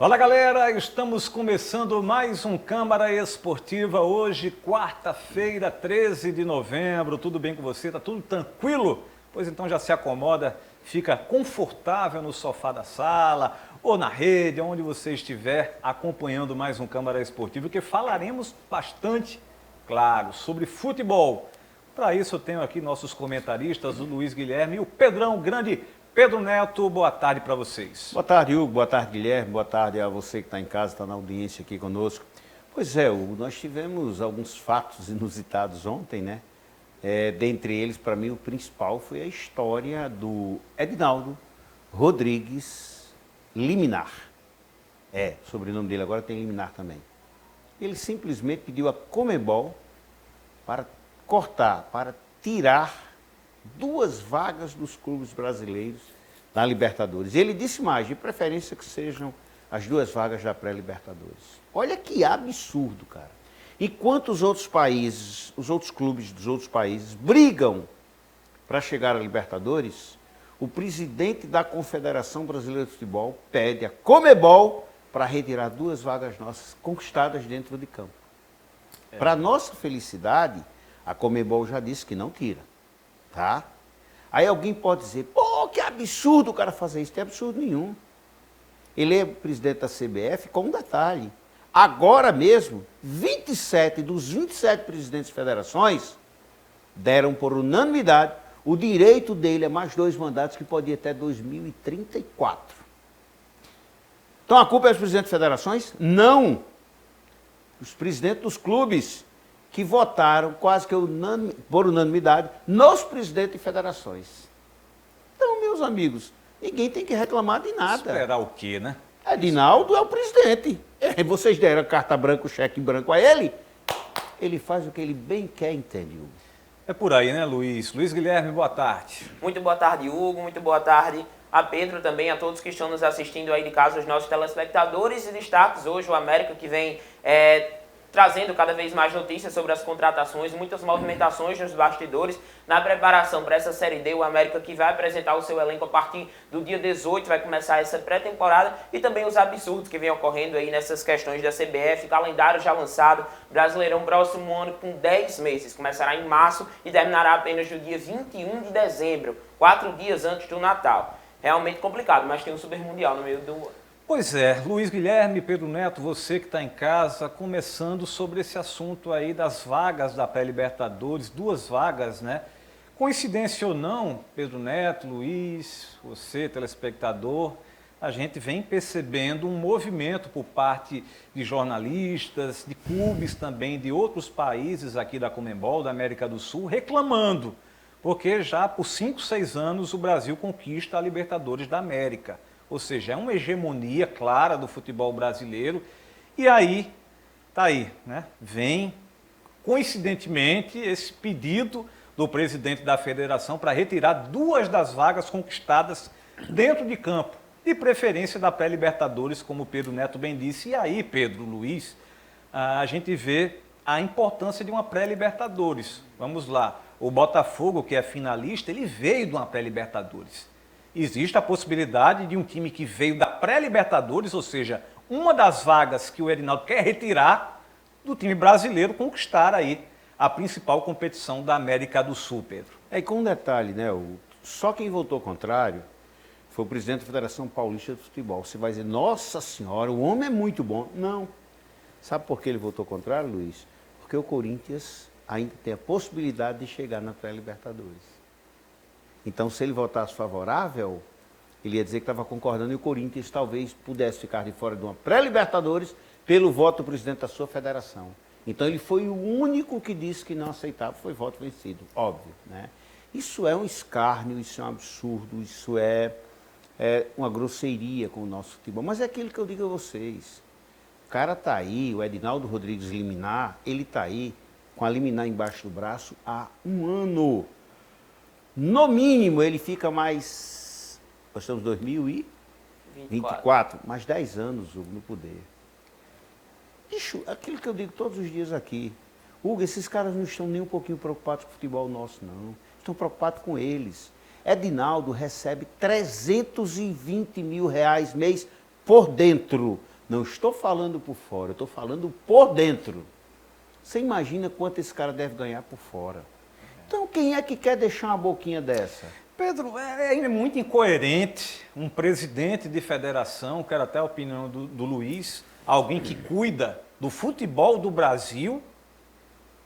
Fala galera, estamos começando mais um Câmara Esportiva hoje, quarta-feira, 13 de novembro. Tudo bem com você? Tá tudo tranquilo? Pois então já se acomoda, fica confortável no sofá da sala ou na rede, onde você estiver acompanhando mais um Câmara Esportiva, que falaremos bastante, claro, sobre futebol. Para isso eu tenho aqui nossos comentaristas, o Luiz Guilherme e o Pedrão, grande Pedro Neto. Boa tarde para vocês. Boa tarde, Hugo. Boa tarde, Guilherme. Boa tarde a você que está em casa, está na audiência aqui conosco. Pois é, Hugo, nós tivemos alguns fatos inusitados ontem, né? Dentre eles, para mim, o principal foi a história do Edinaldo Rodrigues Liminar. O sobrenome dele agora tem Liminar também. Ele simplesmente pediu a Conmebol para cortar, para tirar 2 vagas dos clubes brasileiros na Libertadores. Ele disse mais, de preferência que sejam as 2 vagas da pré-Libertadores. Olha que absurdo, cara. Enquanto os outros países, os outros clubes dos outros países brigam para chegar à Libertadores, o presidente da Confederação Brasileira de Futebol pede a Conmebol para retirar 2 vagas nossas conquistadas dentro de campo. Para nossa felicidade, a Conmebol já disse que não tira. Tá? Aí alguém pode dizer, pô, que absurdo o cara fazer isso. Não tem absurdo nenhum. Ele é presidente da CBF com um detalhe. Agora mesmo, 27 dos 27 presidentes de federações deram por unanimidade o direito dele a mais 2 mandatos que pode ir até 2034. Então a culpa é dos presidentes de federações? Não. Os presidentes dos clubes que votaram quase que por unanimidade nos presidentes de federações. Então, meus amigos, ninguém tem que reclamar de nada. Esperar o quê, né? Edinaldo é o presidente. Vocês deram carta branca, cheque branco a ele, ele faz o que ele bem quer, entende, Hugo? É por aí, né, Luiz? Luiz Guilherme, boa tarde. Muito boa tarde, Hugo. Muito boa tarde a Pedro também, a todos que estão nos assistindo aí de casa, os nossos telespectadores e destaques. Hoje o América que vem trazendo cada vez mais notícias sobre as contratações, muitas movimentações nos bastidores, na preparação para essa Série D, o América que vai apresentar o seu elenco a partir do dia 18, vai começar essa pré-temporada, e também os absurdos que vêm ocorrendo aí nessas questões da CBF, calendário já lançado, Brasileirão próximo ano com 10 meses, começará em março e terminará apenas no dia 21 de dezembro, 4 dias antes do Natal. Realmente complicado, mas tem um Super Mundial no meio do ano. Pois é, Luiz Guilherme, Pedro Neto, você que está em casa, começando sobre esse assunto aí das vagas da pré-Libertadores, 2 vagas, né? Coincidência ou não, Pedro Neto, Luiz, você, telespectador, a gente vem percebendo um movimento por parte de jornalistas, de clubes também de outros países aqui da Conmebol, da América do Sul, reclamando, porque já por 5, 6 anos o Brasil conquista a Libertadores da América. Ou seja, é uma hegemonia clara do futebol brasileiro. E aí, tá aí, né? Vem, coincidentemente, esse pedido do presidente da federação para retirar 2 das vagas conquistadas dentro de campo, de preferência da pré-Libertadores, como o Pedro Neto bem disse. E aí, Pedro, Luiz, a gente vê a importância de uma pré-Libertadores. Vamos lá, o Botafogo, que é finalista, ele veio de uma pré-Libertadores. Existe a possibilidade de um time que veio da pré-Libertadores, ou seja, uma das vagas que o Edinaldo quer retirar do time brasileiro, conquistar aí a principal competição da América do Sul, Pedro. E com um detalhe, né? Só quem votou contrário foi o presidente da Federação Paulista de Futebol. Você vai dizer, nossa senhora, o homem é muito bom. Não. Sabe por que ele votou contrário, Luiz? Porque o Corinthians ainda tem a possibilidade de chegar na pré-Libertadores. Então, se ele votasse favorável, ele ia dizer que estava concordando e o Corinthians talvez pudesse ficar de fora de uma pré-Libertadores pelo voto do presidente da sua federação. Então, ele foi o único que disse que não aceitava, foi voto vencido, óbvio, né? Isso é um escárnio, isso é um absurdo, isso é uma grosseria com o nosso futebol. Mas é aquilo que eu digo a vocês. O cara está aí, o Edinaldo Rodrigues Liminar, ele está aí com a liminar embaixo do braço há 1 ano. No mínimo, ele fica mais, nós estamos em 2024, mais 10 anos, Hugo, no poder. Bicho, aquilo que eu digo todos os dias aqui, Hugo, esses caras não estão nem um pouquinho preocupados com o futebol nosso, não. Estão preocupados com eles. Edinaldo recebe R$ 320 mil mês por dentro. Não estou falando por fora, eu estou falando por dentro. Você imagina quanto esse cara deve ganhar por fora. Então, quem é que quer deixar uma boquinha dessa? Pedro, é muito incoerente um presidente de federação, quero até a opinião do Luiz, alguém que cuida do futebol do Brasil,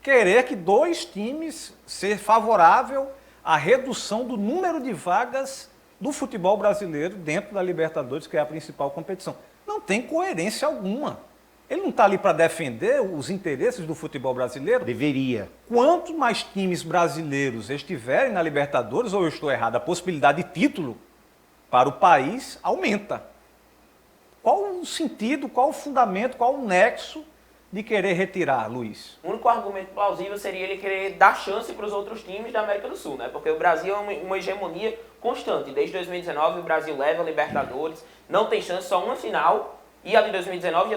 querer que 2 times ser favorável à redução do número de vagas do futebol brasileiro dentro da Libertadores, que é a principal competição. Não tem coerência alguma. Ele não está ali para defender os interesses do futebol brasileiro? Deveria. Quanto mais times brasileiros estiverem na Libertadores, ou eu estou errado, a possibilidade de título para o país aumenta. Qual o sentido, qual o fundamento, qual o nexo de querer retirar, Luiz? O único argumento plausível seria ele querer dar chance para os outros times da América do Sul, né? Porque o Brasil é uma hegemonia constante. Desde 2019 o Brasil leva a Libertadores, não tem chance, só uma final. E a de 2019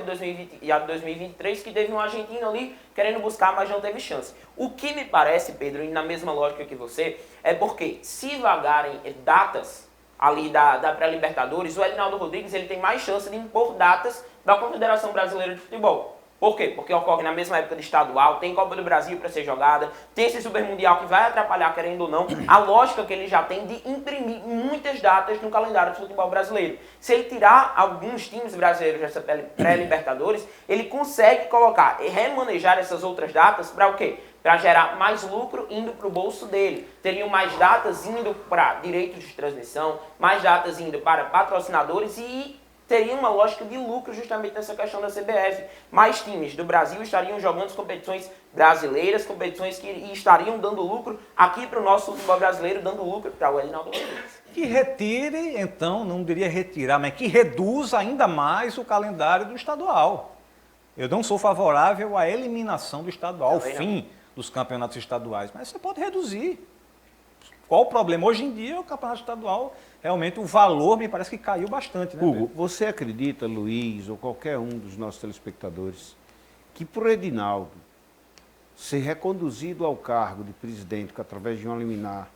e a de 2023, que teve um argentino ali querendo buscar, mas não teve chance. O que me parece, Pedro, e na mesma lógica que você, é porque se vagarem datas ali da pré-Libertadores, o Edinaldo Rodrigues ele tem mais chance de impor datas da Confederação Brasileira de Futebol. Por quê? Porque ocorre na mesma época de estadual, tem Copa do Brasil para ser jogada, tem esse Super Mundial que vai atrapalhar, querendo ou não, a lógica que ele já tem de imprimir muitas datas no calendário do futebol brasileiro. Se ele tirar alguns times brasileiros dessa pré-Libertadores, ele consegue colocar e remanejar essas outras datas para o quê? Para gerar mais lucro indo para o bolso dele. Teriam mais datas indo para direitos de transmissão, mais datas indo para patrocinadores e teria uma lógica de lucro justamente nessa questão da CBF. Mais times do Brasil estariam jogando as competições brasileiras, competições que estariam dando lucro aqui para o nosso futebol brasileiro, dando lucro para o Edinaldo Rodrigues. Que retire, então, não diria retirar, mas que reduza ainda mais o calendário do estadual. Eu não sou favorável à eliminação do estadual, ao fim dos campeonatos estaduais, mas você pode reduzir. Qual o problema? Hoje em dia, o campeonato estadual, realmente o valor me parece que caiu bastante, né, Hugo, Pedro? você acredita, Luiz, ou qualquer um dos nossos telespectadores, que por Edinaldo ser reconduzido ao cargo de presidente através de uma liminar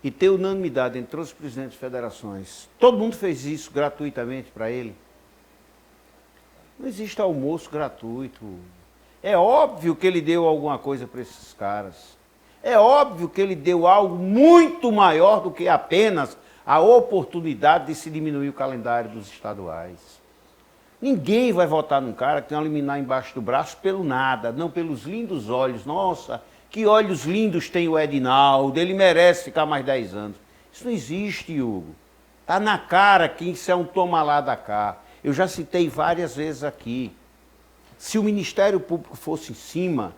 e ter unanimidade entre os presidentes de federações, todo mundo fez isso gratuitamente para ele? Não existe almoço gratuito. É óbvio que ele deu alguma coisa para esses caras. É óbvio que ele deu algo muito maior do que apenas a oportunidade de se diminuir o calendário dos estaduais. Ninguém vai votar num cara que tem uma liminar embaixo do braço pelo nada, não pelos lindos olhos. Nossa, que olhos lindos tem o Edinaldo, ele merece ficar mais 10 anos. Isso não existe, Hugo. Está na cara que isso é um toma lá da cá. Eu já citei várias vezes aqui. Se o Ministério Público fosse em cima,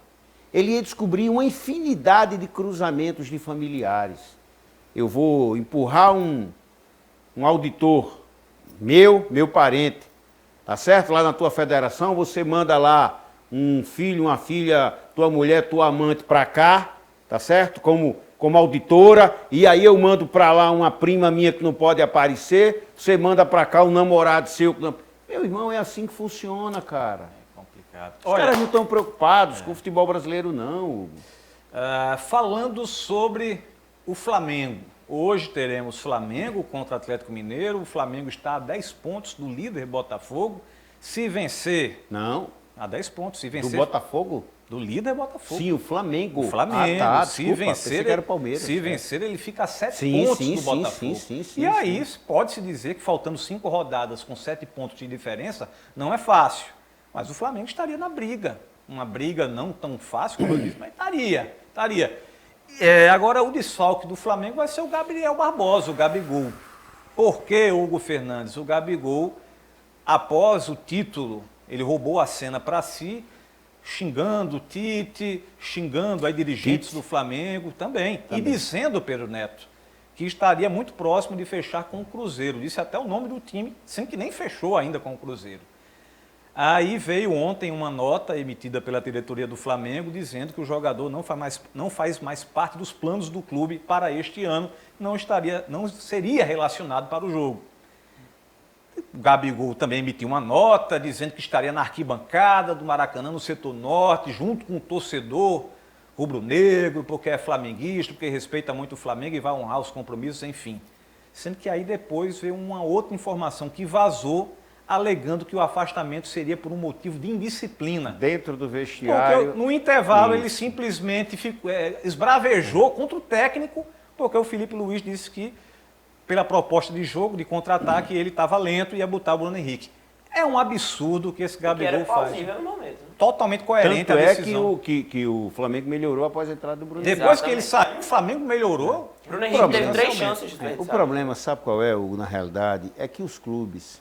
ele ia descobrir uma infinidade de cruzamentos de familiares. Eu vou empurrar um auditor meu parente, tá certo? Lá na tua federação, você manda lá um filho, uma filha, tua mulher, tua amante para cá, tá certo? Como auditora, e aí eu mando para lá uma prima minha que não pode aparecer, você manda para cá um namorado seu. Meu irmão, é assim que funciona, cara. Os caras não estão preocupados com o futebol brasileiro, não, Hugo. Falando sobre o Flamengo. Hoje teremos Flamengo contra Atlético Mineiro. O Flamengo está a 10 pontos do líder Botafogo. Se vencer... Não. A 10 pontos. Se vencer... Do Botafogo? Do líder Botafogo. Sim, o Flamengo. O Flamengo. Ah, tá, se desculpa, vencer, que era o Palmeiras. Se vencer, ele fica a 7 pontos do Botafogo. Sim, e aí, pode-se dizer que faltando 5 rodadas com 7 pontos de diferença, não é fácil. Mas o Flamengo estaria na briga. Uma briga não tão fácil, como eu disse, mas estaria. Agora, o desfalque do Flamengo vai ser o Gabriel Barbosa, o Gabigol. Por que, Hugo Fernandes? O Gabigol, após o título, ele roubou a cena para si, xingando o Tite, xingando aí dirigentes do Flamengo também. E dizendo, Pedro Neto, que estaria muito próximo de fechar com o Cruzeiro. Disse até o nome do time, sendo que nem fechou ainda com o Cruzeiro. Aí veio ontem uma nota emitida pela diretoria do Flamengo dizendo que o jogador não faz mais parte dos planos do clube para este ano, não seria relacionado para o jogo. O Gabigol também emitiu uma nota dizendo que estaria na arquibancada do Maracanã, no setor norte, junto com o torcedor rubro-negro, porque é flamenguista, porque respeita muito o Flamengo e vai honrar os compromissos, enfim. Sendo que aí depois veio uma outra informação que vazou alegando que o afastamento seria por um motivo de indisciplina. Dentro do vestiário. Porque no intervalo ele simplesmente esbravejou contra o técnico, porque o Felipe Luiz disse que, pela proposta de jogo, de contra-ataque, ele estava lento e ia botar o Bruno Henrique. É um absurdo que esse Gabigol faz. No momento, né? Totalmente coerente Tanto a decisão. que o Flamengo melhorou após a entrada do Bruno Henrique. Depois que ele saiu, o Flamengo melhorou. Bruno Henrique teve 3 chances de O problema, sabe qual é, Hugo, na realidade? É que os clubes,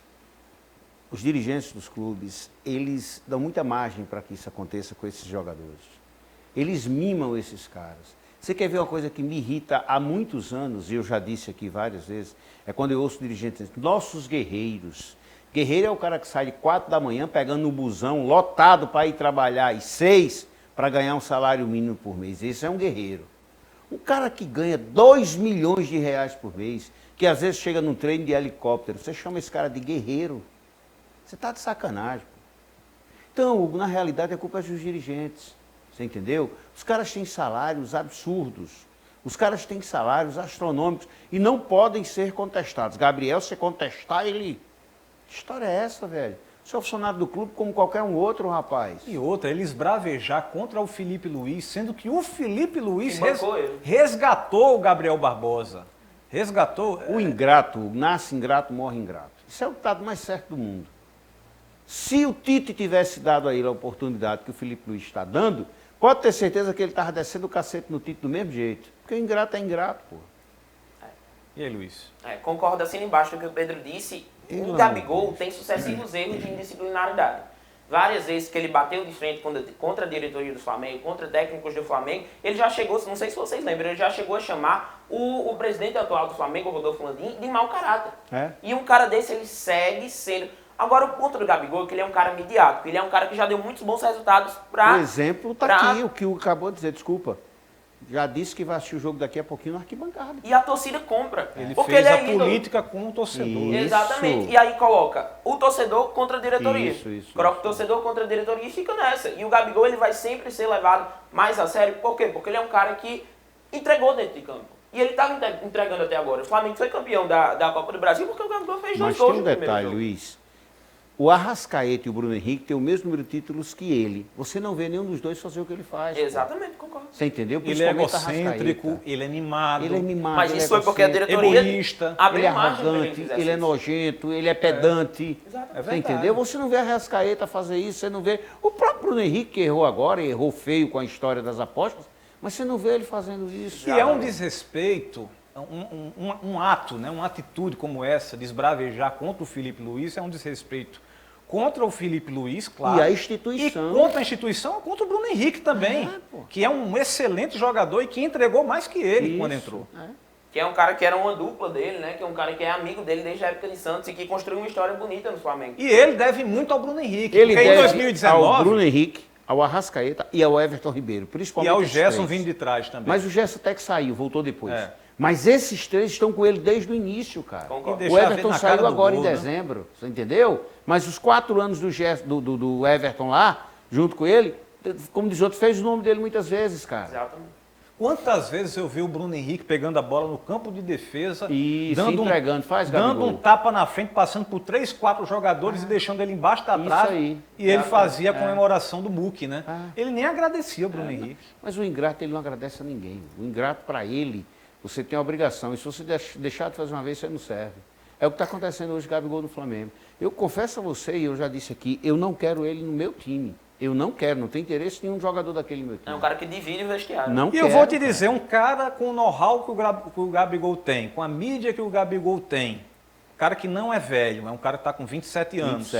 os dirigentes dos clubes, eles dão muita margem para que isso aconteça com esses jogadores. Eles mimam esses caras. Você quer ver uma coisa que me irrita há muitos anos, e eu já disse aqui várias vezes, é quando eu ouço dirigentes dizer, nossos guerreiros. Guerreiro é o cara que sai de 4 da manhã pegando um busão lotado para ir trabalhar às 6 para ganhar um salário mínimo por mês. Esse é um guerreiro. Um cara que ganha 2 milhões de reais por mês, que às vezes chega num treino de helicóptero, você chama esse cara de guerreiro. Você está de sacanagem. Pô. Então, Hugo, na realidade a culpa é dos dirigentes. Você entendeu? Os caras têm salários absurdos. Os caras têm salários astronômicos e não podem ser contestados. Gabriel, se contestar, ele... Que história é essa, velho? Você é funcionário do clube como qualquer um outro, rapaz. E outra, ele esbravejar contra o Felipe Luiz, sendo que o Felipe Luiz ele. resgatou o Gabriel Barbosa. Resgatou. O ingrato, nasce ingrato, morre ingrato. Isso é o ditado mais certo do mundo. Se o Tite tivesse dado a ele a oportunidade que o Felipe Luiz está dando, pode ter certeza que ele estava descendo o cacete no Tite do mesmo jeito. Porque o ingrato é ingrato, pô. E aí, Luiz? Concordo assim embaixo do que o Pedro disse. O Gabigol tem sucessivos erros de indisciplinaridade. Várias vezes que ele bateu de frente contra a diretoria do Flamengo, contra técnicos do Flamengo, ele já chegou, não sei se vocês lembram, ele já chegou a chamar o presidente atual do Flamengo, o Rodolfo Landim, de mau caráter. E um cara desse, ele segue sendo... Agora, o ponto do Gabigol é que ele é um cara midiático, ele é um cara que já deu muitos bons resultados para... O exemplo está aqui, o que o acabou de dizer, desculpa. Já disse que vai assistir o jogo daqui a pouquinho na arquibancada. E a torcida compra. Ele porque fez ele a política com o torcedor. Isso. Exatamente. E aí coloca o torcedor contra a diretoria. Isso. Coloca o torcedor contra a diretoria e fica nessa. E o Gabigol ele vai sempre ser levado mais a sério. Por quê? Porque ele é um cara que entregou dentro de campo. E ele estava entregando até agora. O Flamengo foi campeão da Copa do Brasil porque o Gabigol fez 2 gols no primeiro jogo. Mas tem um detalhe, Luiz. O Arrascaeta e o Bruno Henrique têm o mesmo número de títulos que ele. Você não vê nenhum dos dois fazer o que ele faz. Exatamente, concordo. Você entendeu? Ele é egocêntrico, ele é mimado. Ele é mimado. Mas isso foi porque a diretoria egoísta, ele é arrogante, ele é nojento, ele é pedante. Você entendeu? Você não vê a Arrascaeta fazer isso, você não vê... O próprio Bruno Henrique que errou agora, errou feio com a história das apostas, mas você não vê ele fazendo isso. E é um desrespeito, um ato, né, uma atitude como essa, de esbravejar contra o Felipe Luiz, é um desrespeito contra o Felipe Luiz, claro. E a instituição. E contra a instituição, contra o Bruno Henrique também, que é um excelente jogador e que entregou mais que ele quando entrou. Que é um cara que era uma dupla dele, né? Que é um cara que é amigo dele desde a época de Santos e que construiu uma história bonita no Flamengo. E ele deve muito ao Bruno Henrique. Ele porque deve em 2019... ao Bruno Henrique, ao Arrascaeta e ao Everton Ribeiro, principalmente. E ao Gerson vindo de trás também. Mas o Gerson até que saiu, voltou depois. Mas esses 3 estão com ele desde o início, cara. O Everton saiu agora em dezembro, você entendeu? Mas os 4 anos do Everton lá, junto com ele, como diz outro, fez o nome dele muitas vezes, cara. Exatamente. Quantas vezes eu vi o Bruno Henrique pegando a bola no campo de defesa, dando um tapa na frente, passando por 3, 4 jogadores e deixando ele embaixo da trave. E ele fazia a comemoração do Muque, né? Ele nem agradecia o Bruno Henrique. Mas o ingrato, ele não agradece a ninguém. O ingrato, para ele, você tem a obrigação. E se você deixar de fazer uma vez, você não serve. É o que está acontecendo hoje com o Gabigol no Flamengo. Eu confesso a você, e eu já disse aqui, eu não quero ele no meu time. Eu não quero, não tenho interesse em nenhum jogador daquele meu time. É um cara que divide o vestiário. Não eu vou te dizer, um cara com o know-how que o Gabigol tem, com a mídia que o Gabigol tem, um cara que não é velho, é um cara que está com 27 anos.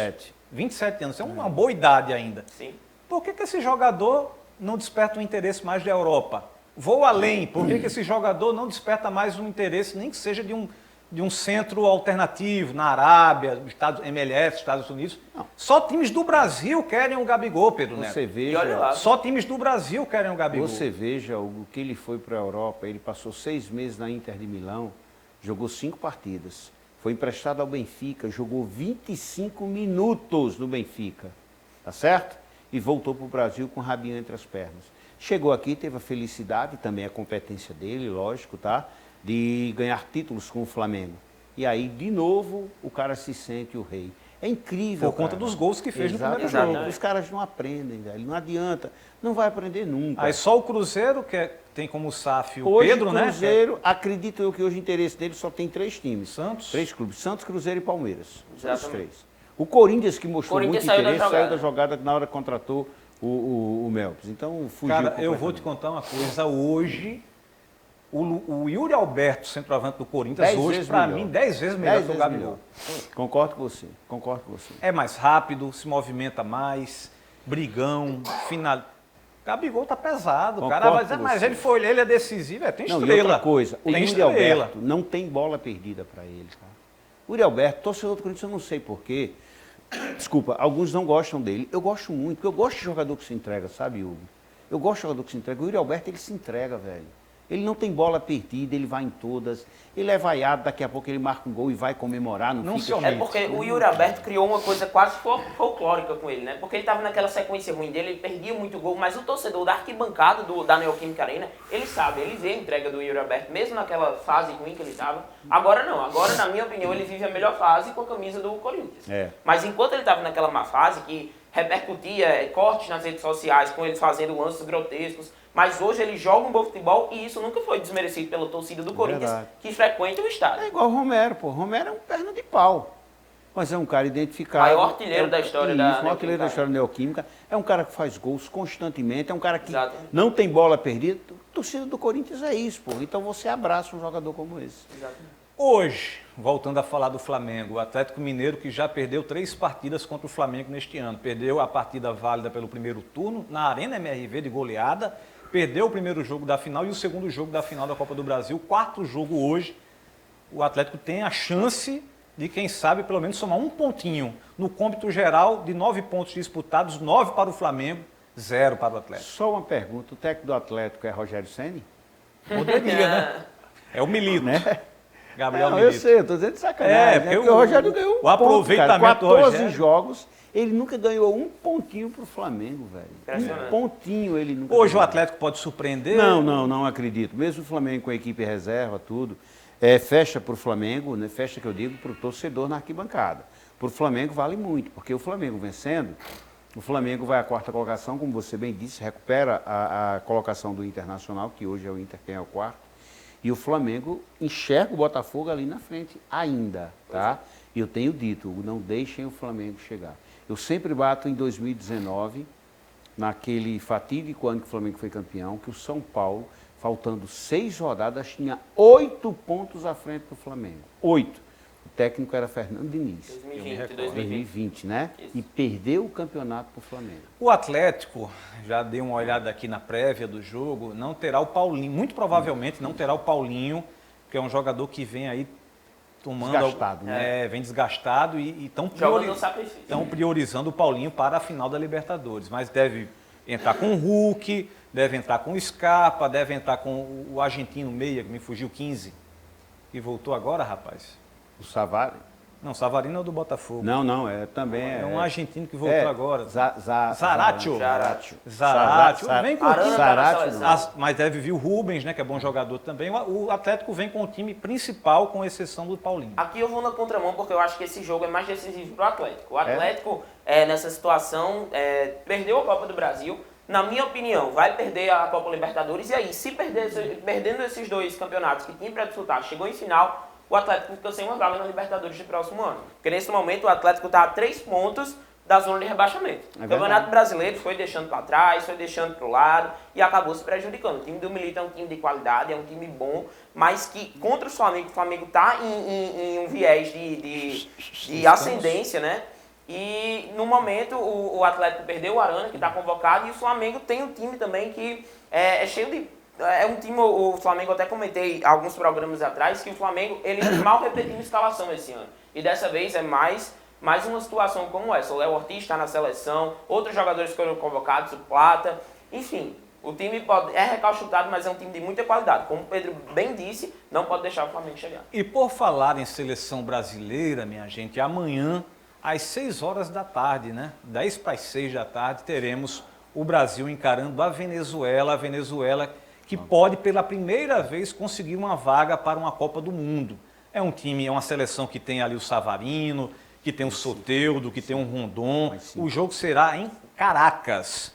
27 anos, é uma boa idade ainda. Sim. Por que esse jogador não desperta um interesse mais da Europa? Vou além, por que esse jogador não desperta mais um interesse, nem que seja de um centro alternativo, na Arábia, MLS, Estados Unidos? Não. Só times do Brasil querem o Gabigol, Pedro Neto. Você veja, só times do Brasil querem o Gabigol. Você veja o que ele foi para a Europa, ele passou 6 meses na Inter de Milão, jogou 5 partidas, foi emprestado ao Benfica, jogou 25 minutos no Benfica, tá certo? E voltou para o Brasil com o rabinho entre as pernas. Chegou aqui, teve a felicidade, também a competência dele, lógico, tá? De ganhar títulos com o Flamengo. E aí, de novo, o cara se sente o rei. É incrível, Por conta cara. dos gols que fez no primeiro Exatamente. jogo. Os caras não aprendem, velho. Não adianta. Não vai aprender nunca. Aí só o Cruzeiro, que tem como SAF o Hoje, Pedro, o né? Cruzeiro, acredito eu que hoje o interesse dele só tem 3 times. Santos. 3 clubes. Santos, Cruzeiro e Palmeiras. São os Exatamente. 3. O Corinthians, que mostrou Corinthians muito saiu da interesse, jogada. saiu da jogada na hora que contratou o Melpes. Então, fugiu Cara, eu vou completamente. te contar uma coisa. Hoje, o Yuri Alberto, centroavante do Corinthians, 10 hoje, vezes para melhor. mim, 10 vezes melhor 10 que o vezes Gabigol. melhor. Concordo com você. Concordo com você. É mais rápido, se movimenta mais, brigão, final. Gabigol tá pesado. O Concordo cara vai dizer, com mas você. ele é decisivo. Tem Não, estrela. e outra coisa, o tem Yuri estrela. Alberto não tem bola perdida para ele. Tá? O Yuri Alberto, torcedor do Corinthians, eu não sei porquê. Desculpa, alguns não gostam dele. Eu gosto muito, porque eu gosto de jogador que se entrega, sabe, Hugo? Eu gosto de jogador que se entrega. O Yuri Alberto, ele se entrega, velho. Ele não tem bola perdida, ele vai em todas. Ele é vaiado, daqui a pouco ele marca um gol e vai comemorar, Não se fica... omite. É porque o Yuri Alberto criou uma coisa quase folclórica com ele, né? Porque ele estava naquela sequência ruim dele, ele perdia muito gol, mas o torcedor da arquibancada da Neoquímica Arena, ele sabe, ele vê a entrega do Yuri Alberto, mesmo naquela fase ruim que ele estava. Agora não, agora, na minha opinião, ele vive a melhor fase com a camisa do Corinthians. É. Mas enquanto ele estava naquela má fase, que repercutia cortes nas redes sociais, com ele fazendo lances grotescos, mas hoje ele joga um bom futebol e isso nunca foi desmerecido pela torcida do Corinthians, Verdade. que frequenta o estádio. É igual o Romero, pô. O Romero é um perna de pau. Mas é um cara identificado. Maior artilheiro da história da Maior artilheiro da Neoquímica. história da Neoquímica. É um cara que faz gols constantemente. É um cara que Exato. não tem bola perdida. A torcida do Corinthians é isso, pô. Então você abraça um jogador como esse. Exatamente. Hoje, voltando a falar do Flamengo, o Atlético Mineiro que já perdeu 3 partidas contra o Flamengo neste ano. Perdeu a partida válida pelo primeiro turno, na Arena MRV de goleada, perdeu o primeiro jogo da final e o segundo jogo da final da Copa do Brasil. 4º jogo hoje, o Atlético tem a chance de, quem sabe, pelo menos somar um pontinho. No cômputo geral, de 9 pontos disputados, 9 para o Flamengo, 0 para o Atlético. Só uma pergunta. O técnico do Atlético é Rogério Ceni? Poderia, né? É o Milito, né? Gabriel Não, eu Milito. sei, eu tô dizendo de sacanagem. porque Porque o Rogério ganhou um o aproveitamento ponto, cara. do 14 Rogério. jogos, ele nunca ganhou um pontinho pro Flamengo, velho. Impressionante. Um pontinho ele nunca Hoje o ganhou. Atlético pode surpreender? Não acredito. Mesmo o Flamengo com a equipe reserva, tudo, fecha para o Flamengo, né? Fecha que eu digo para o torcedor na arquibancada. Para o Flamengo vale muito, porque o Flamengo vencendo, o Flamengo vai à 4ª colocação, como você bem disse, recupera a colocação do Internacional, que hoje é o Inter quem é o 4º, e o Flamengo enxerga o Botafogo ali na frente ainda, tá? E eu tenho dito, não deixem o Flamengo chegar. Eu sempre bato em 2019, naquele fatídico ano que o Flamengo foi campeão, que o São Paulo, faltando 6 rodadas, tinha 8 pontos à frente do Flamengo. 8. O técnico era Fernando Diniz. 2020, 2020, né? Isso. E perdeu o campeonato para o Flamengo. O Atlético, já dei uma olhada aqui na prévia do jogo, não terá o Paulinho, muito provavelmente não terá o Paulinho, que é um jogador que vem aí tomando... Desgastado, né? Vem desgastado e estão Jogando no sacrifício. priorizando o Paulinho para a final da Libertadores. Mas deve entrar com o Hulk, deve entrar com o Scarpa, deve entrar com o argentino meia, que me fugiu 15, que voltou agora, rapaz. O Savari? Não, Savarino é o do Botafogo. Não, também é. É um argentino que voltou agora. Zaratio. Zaratio. Vem com o time. Arana tá na Zaratio, seleção. Mas deve vir o Rubens, né, que é bom jogador também. O Atlético vem com o time principal, com exceção do Paulinho. Aqui eu vou na contramão porque eu acho que esse jogo é mais decisivo para o Atlético. O Atlético, nessa situação, perdeu a Copa do Brasil. Na minha opinião, vai perder a Copa Libertadores. E aí, se perdendo esses 2 campeonatos que tinha para disputar, chegou em final, o Atlético fica sem uma vaga na Libertadores do próximo ano. Porque nesse momento o Atlético está a 3 pontos da zona de rebaixamento. O Campeonato Brasileiro foi deixando para trás, foi deixando para o lado e acabou se prejudicando. O time do Milito é um time de qualidade, é um time bom, mas que contra o Flamengo está em um viés de ascendência, né? E no momento o Atlético perdeu o Arana, que está convocado, e o Flamengo tem um time também que é cheio de... É um time, o Flamengo, até comentei alguns programas atrás, que o Flamengo, ele mal repetiu a escalação esse ano. E dessa vez é mais uma situação como essa. O Léo Ortiz está na seleção, outros jogadores foram convocados, o Plata, enfim. O time é recalchutado, mas é um time de muita qualidade. Como o Pedro bem disse, não pode deixar o Flamengo chegar. E por falar em seleção brasileira, minha gente, amanhã, às 6 horas da tarde, né? 10 para as 6 da tarde, teremos o Brasil encarando a Venezuela que pode pela primeira vez conseguir uma vaga para uma Copa do Mundo. É um time, é uma seleção que tem ali o Savarino, que tem um Soteldo, que tem um Rondon. Sim. O jogo será em Caracas.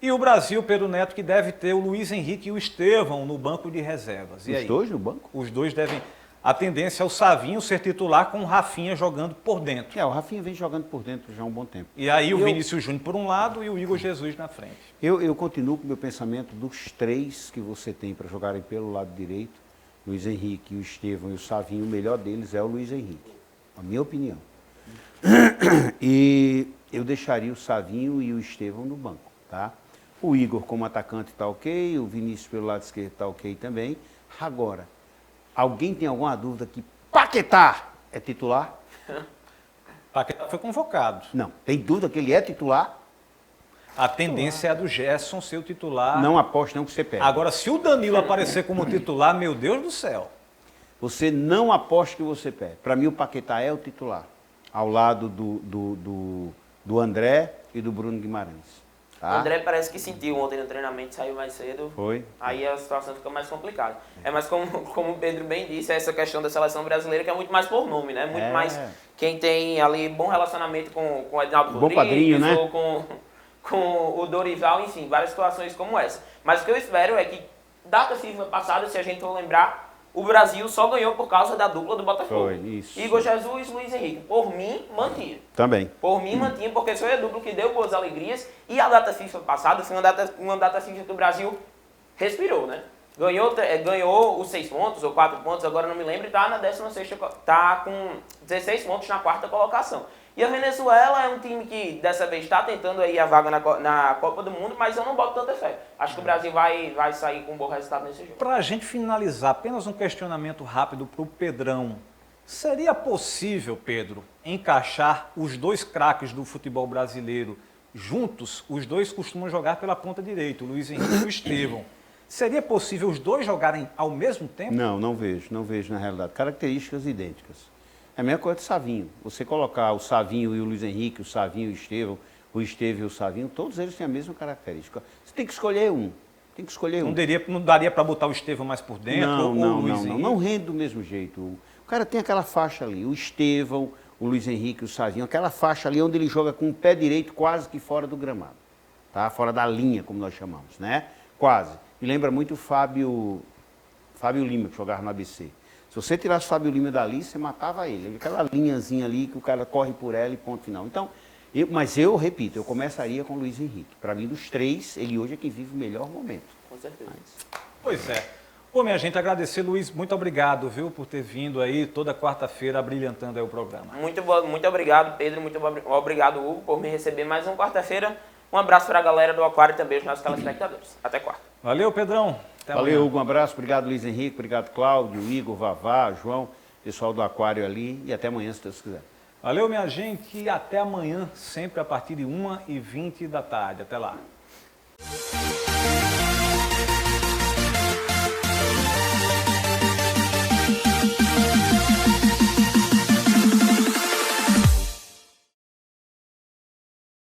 E o Brasil, Pedro Neto, que deve ter o Luiz Henrique e o Estevão no banco de reservas. E Os aí? dois no banco? Os dois devem... A tendência é o Savinho ser titular com o Rafinha jogando por dentro. O Rafinha vem jogando por dentro já há um bom tempo. E aí o Vinícius Júnior por um lado e o Igor Jesus na frente. Eu continuo com o meu pensamento dos três que você tem para jogarem pelo lado direito, Luiz Henrique, o Estevão e o Savinho, o melhor deles é o Luiz Henrique, a minha opinião. E eu deixaria o Savinho e o Estevão no banco, tá? O Igor como atacante está ok, o Vinícius pelo lado esquerdo está ok também. Agora, alguém tem alguma dúvida que Paquetá é titular? Paquetá foi convocado. Não. Tem dúvida que ele é titular? A tendência é a do Gerson ser o titular. Não aposte não que você perde. Agora, se o Danilo aparecer como titular, meu Deus do céu. Você não aposta que você perde. Para mim, o Paquetá é o titular, ao lado do André e do Bruno Guimarães. Tá? O André parece que sentiu ontem no treinamento, saiu mais cedo. Foi. Aí a situação fica mais complicada. É mais como o Pedro bem disse, essa questão da seleção brasileira que é muito mais por nome, né? Muito mais quem tem ali bom relacionamento com o Edinaldo Bom Rodrigues, padrinho, né? ou com o Dorival, enfim, várias situações como essa. Mas o que eu espero é que, data FIFA passada, se a gente for lembrar, o Brasil só ganhou por causa da dupla do Botafogo. Foi, isso. Igor Jesus e Luiz Henrique. Por mim, mantinha. Também. Por mim, mantinha, porque foi a dupla que deu boas alegrias. E a data FIFA passada foi uma data FIFA que o Brasil respirou, né? Ganhou os 6 pontos ou 4 pontos, agora não me lembro, e está na 16ª, está com 16 pontos na 4ª colocação. E a Venezuela é um time que dessa vez está tentando aí a vaga na Copa do Mundo, mas eu não boto tanta fé. Acho que o Brasil vai sair com um bom resultado nesse jogo. Para a gente finalizar, apenas um questionamento rápido para o Pedrão. Seria possível, Pedro, encaixar os dois craques do futebol brasileiro juntos? Os dois costumam jogar pela ponta direita, o Luiz Henrique e o Estevão. Seria possível os dois jogarem ao mesmo tempo? Não vejo na realidade. Características idênticas. É a mesma coisa do Savinho. Você colocar o Savinho e o Luiz Henrique, o Savinho e o Estevão e o Savinho, todos eles têm a mesma característica. Você tem que escolher um. Não daria para botar o Estevão mais por dentro? Não rende do mesmo jeito. O cara tem aquela faixa ali, o Estevão, o Luiz Henrique, o Savinho, aquela faixa ali onde ele joga com o pé direito quase que fora do gramado. Tá? Fora da linha, como nós chamamos, né? Quase. Me lembra muito o Fábio Lima, que jogava no ABC. Se você tirasse o Fábio Lima dali, você matava ele. Aquela linhazinha ali que o cara corre por ela e ponto final. Então, mas eu repito, eu começaria com o Luiz Henrique. Para mim, dos três, ele hoje é quem vive o melhor momento. Com certeza. Pois é. Pô, minha gente, agradecer, Luiz, muito obrigado, viu, por ter vindo aí toda quarta-feira brilhantando aí o programa. Muito obrigado, Pedro, muito obrigado, Hugo, por me receber mais uma quarta-feira. Um abraço para a galera do Aquário e também os nossos telespectadores. Até quarta. Valeu, Pedrão. Até Valeu, amanhã. Hugo, um abraço. Obrigado, Luiz Henrique. Obrigado, Cláudio, Igor, Vavá, João, pessoal do Aquário ali. E até amanhã, se Deus quiser. Valeu, minha gente, e até amanhã, sempre a partir de 1h20 da tarde. Até lá.